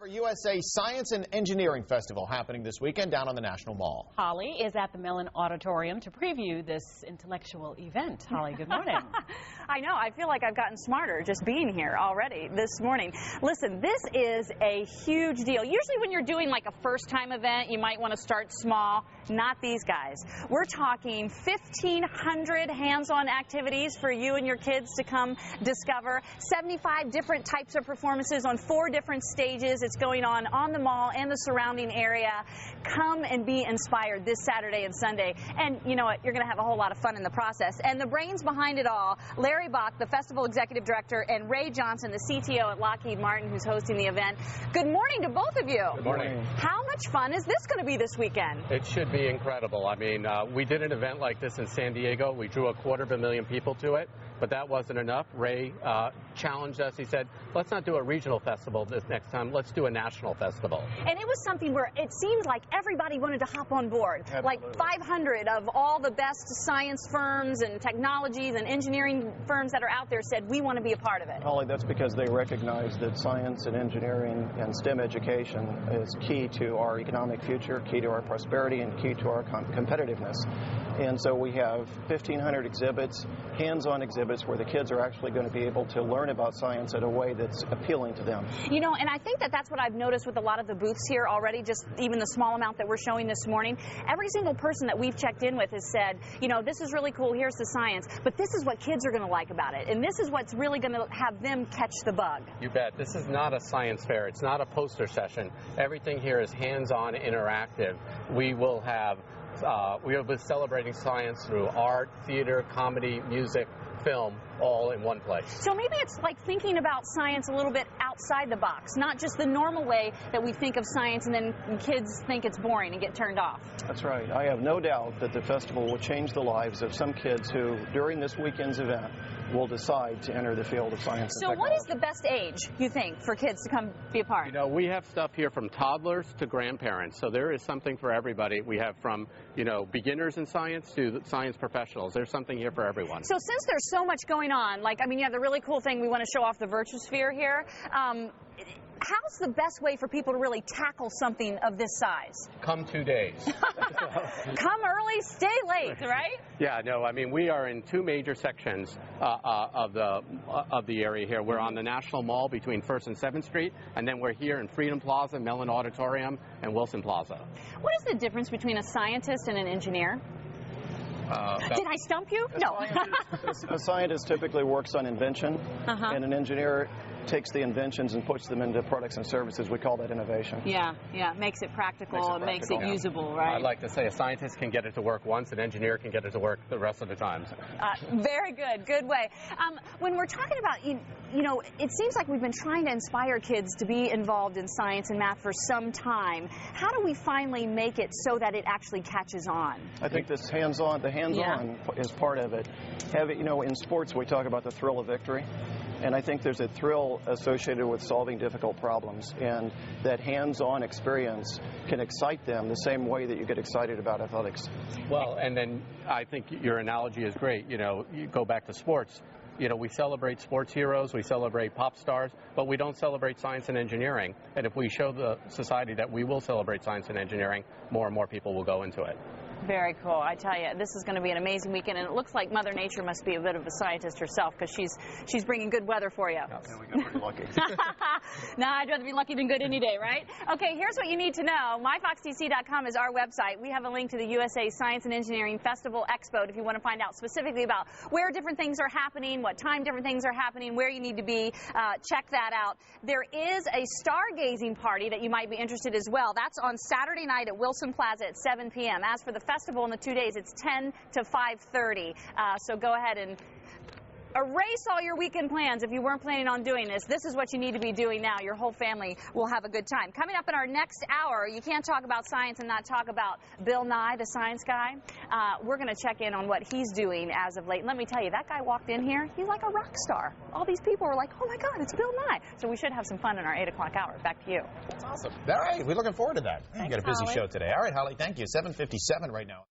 For USA Science and Engineering Festival happening this weekend down on the National Mall. Holly is at the Mellon Auditorium to preview this intellectual event. Holly, good morning. I know. I feel like I've gotten smarter just being here already this morning. Listen, this is a huge deal. Usually when you're doing like a first-time event, you might want to start small. Not these guys. We're talking 1,500 hands-on activities for you and your kids to come discover. 75 different types of performances on 4 different stages. It's going on the mall and the surrounding area. Come and be inspired this Saturday and Sunday. And you know what? You're going to have a whole lot of fun in the process. And the brains behind it all, Larry Bach, the festival executive director, and Ray Johnson, the CTO at Lockheed Martin, who's hosting the event. Good morning to both of you. Good morning. How much fun is this going to be this weekend? It should be incredible. I mean, we did an event like this in San Diego. We drew 250,000 people to it, but that wasn't enough. Ray challenged us. He said, let's not do a regional festival this next time. Let's do a national festival. And it was something where it seemed like everybody wanted to hop on board. Absolutely. Like 500 of all the best science firms and technologies and engineering firms that are out there said, we want to be a part of it. Holly, that's because they recognize that science and engineering and STEM education is key to our economic future, key to our prosperity, and key to our competitiveness. And so we have 1,500 exhibits, hands-on exhibits, where the kids are actually going to be able to learn about science in a way that's appealing to them. You know, and I think that that's what I've noticed with a lot of the booths here already, just even the small amount that we're showing this morning. Every single person that we've checked in with has said, you know, this is really cool, here's the science, but this is what kids are going to like about it, and this is what's really going to have them catch the bug. You bet. This is not a science fair. It's not a poster session. Everything here is hands-on, interactive. We will be celebrating science through art, theater, comedy, music, film, all in one place. So maybe it's like thinking about science a little bit outside the box, not just the normal way that we think of science and then kids think it's boring and get turned off. That's right. I have no doubt that the festival will change the lives of some kids who, during this weekend's event, will decide to enter the field of science and technology. So what is the best age, you think, for kids to come be a part? You know, we have stuff here from toddlers to grandparents, so there is something for everybody. We have from, you know, beginners in science to science professionals. There's something here for everyone. So since there's so much going on, like, I mean, you have the really cool thing, we want to show off the Virtusphere here. How's the best way for people to really tackle something of this size? Come 2 days. Come early, stay late, right? Yeah, no, I mean, we are in 2 major sections of the area here. We're on the National Mall between 1st and 7th Street, and then we're here in Freedom Plaza, Mellon Auditorium, and Wilson Plaza. What is the difference between a scientist and an engineer? Did I stump you? No. A scientist typically works on invention, and an engineer takes the inventions and puts them into products and services. We call that innovation. Yeah, makes it practical and makes it usable, right? I'd like to say a scientist can get it to work once, an engineer can get it to work the rest of the time. Very good, good way. When we're talking about, you know, it seems like we've been trying to inspire kids to be involved in science and math for some time. How do we finally make it so that it actually catches on? I think this hands-on, is part of it. You know, in sports we talk about the thrill of victory. And I think there's a thrill associated with solving difficult problems, and that hands-on experience can excite them the same way that you get excited about athletics. Well, and then I think your analogy is great. You know, you go back to sports. You know, we celebrate sports heroes, we celebrate pop stars, but we don't celebrate science and engineering. And if we show the society that we will celebrate science and engineering, more and more people will go into it. Very cool. I tell you, this is going to be an amazing weekend, and it looks like Mother Nature must be a bit of a scientist herself, because she's bringing good weather for you. Yeah, we got pretty lucky. No, I'd rather be lucky than good any day, right? Okay, here's what you need to know. MyFoxTC.com is our website. We have a link to the USA Science and Engineering Festival Expo if you want to find out specifically about where different things are happening, what time different things are happening, where you need to be. Check that out. There is a stargazing party that you might be interested as well. That's on Saturday night at Wilson Plaza at 7 p.m. As for the festival in the 2 days, it's 10 to 5:30. So go ahead and erase all your weekend plans if you weren't planning on doing this. This is what you need to be doing now. Your whole family will have a good time. Coming up in our next hour, you can't talk about science and not talk about Bill Nye, the science guy. We're going to check in on what he's doing as of late. And let me tell you, that guy walked in here, he's like a rock star. All these people were like, oh my God, it's Bill Nye. So we should have some fun in our 8 o'clock hour. Back to you. That's awesome. All right, we're looking forward to that. Thanks, you got a busy Holly. show today. All right, Holly, thank you. 7:57 right now.